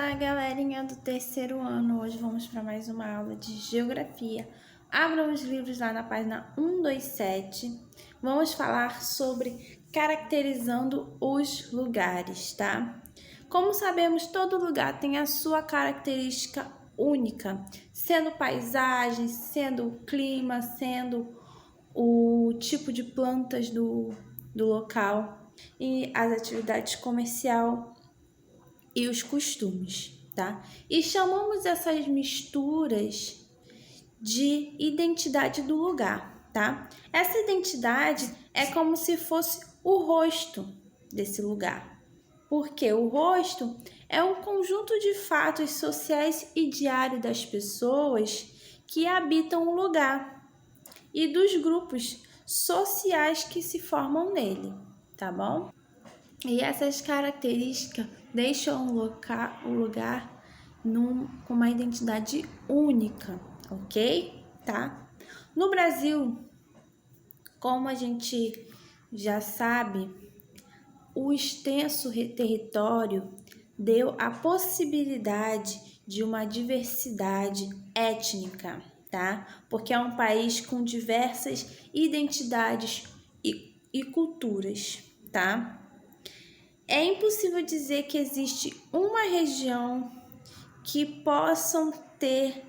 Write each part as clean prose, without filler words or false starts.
Olá, galerinha do terceiro ano. Hoje vamos para mais uma aula de geografia. Abram os livros lá na página 127. Vamos falar sobre caracterizando os lugares, tá? Como sabemos, todo lugar tem a sua característica única, sendo paisagem, sendo o clima, sendo o tipo de plantas do local e as atividades comerciais e os costumes, tá? E chamamos essas misturas de identidade do lugar, tá? Essa identidade é como se fosse o rosto desse lugar, porque o rosto é um conjunto de fatos sociais e diários das pessoas que habitam o lugar e dos grupos sociais que se formam nele, tá bom? E essas características deixam o lugar com uma identidade única, ok? Tá? No Brasil, como a gente já sabe, o extenso território deu a possibilidade de uma diversidade étnica, tá? Porque é um país com diversas identidades e culturas, tá? É impossível dizer que existe uma região que possam ter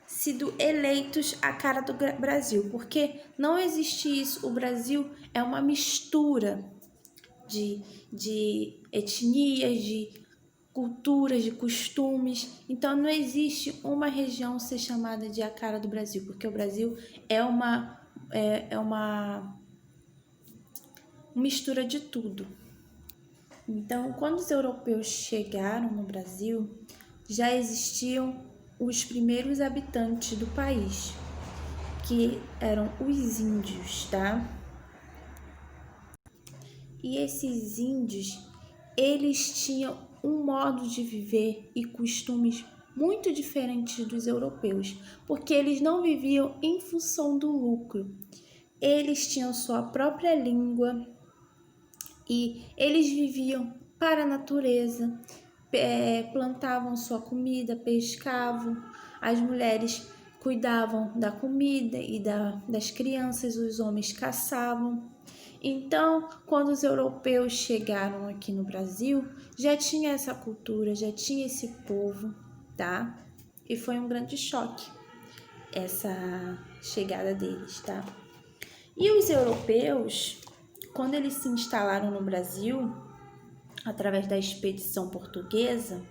sido eleitos a cara do Brasil, porque não existe isso. O Brasil é uma mistura de etnias, de culturas, de costumes. Então não existe uma região ser chamada de a cara do Brasil, porque o Brasil é uma mistura de tudo. Então, quando os europeus chegaram no Brasil, já existiam os primeiros habitantes do país, que eram os índios, tá? E esses índios, eles tinham um modo de viver e costumes muito diferentes dos europeus, porque eles não viviam em função do lucro. Eles tinham sua própria língua, e eles viviam para a natureza, plantavam sua comida, pescavam, as mulheres cuidavam da comida e das crianças, os homens caçavam. Então, quando os europeus chegaram aqui no Brasil, já tinha essa cultura, já tinha esse povo, tá? E foi um grande choque essa chegada deles, tá? E os europeus, quando eles se instalaram no Brasil, através da expedição portuguesa,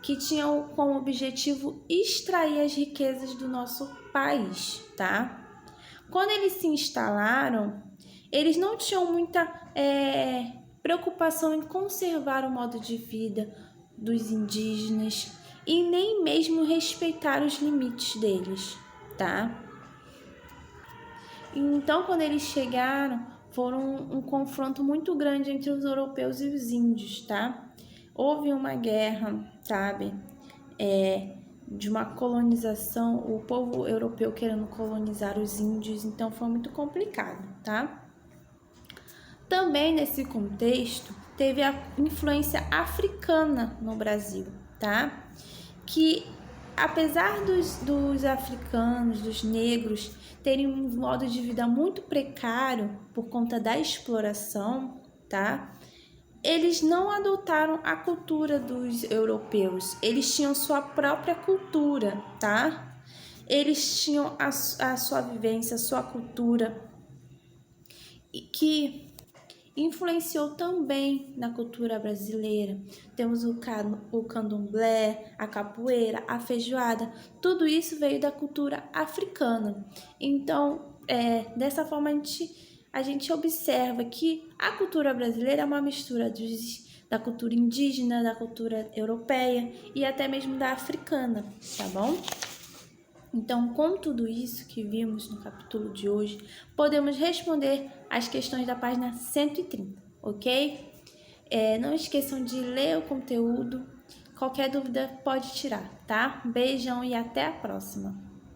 que tinham como objetivo extrair as riquezas do nosso país, tá? Quando eles se instalaram, eles não tinham muita preocupação em conservar o modo de vida dos indígenas e nem mesmo respeitar os limites deles, tá? Então, quando eles chegaram, foram um confronto muito grande entre os europeus e os índios, tá? Houve uma guerra, sabe? De uma colonização, o povo europeu querendo colonizar os índios, então foi muito complicado, tá? Também nesse contexto, teve a influência africana no Brasil, tá? Que apesar dos africanos, dos negros, terem um modo de vida muito precário por conta da exploração, tá? Eles não adotaram a cultura dos europeus, eles tinham sua própria cultura, tá? Eles tinham a sua vivência, a sua cultura, e que influenciou também na cultura brasileira. Temos o candomblé, a capoeira, a feijoada, tudo isso veio da cultura africana. Então, dessa forma a gente observa que a cultura brasileira é uma mistura da cultura indígena, da cultura europeia e até mesmo da africana, tá bom? Então, com tudo isso que vimos no capítulo de hoje, podemos responder as questões da página 130, ok? Não esqueçam de ler o conteúdo. Qualquer dúvida pode tirar, tá? Beijão e até a próxima!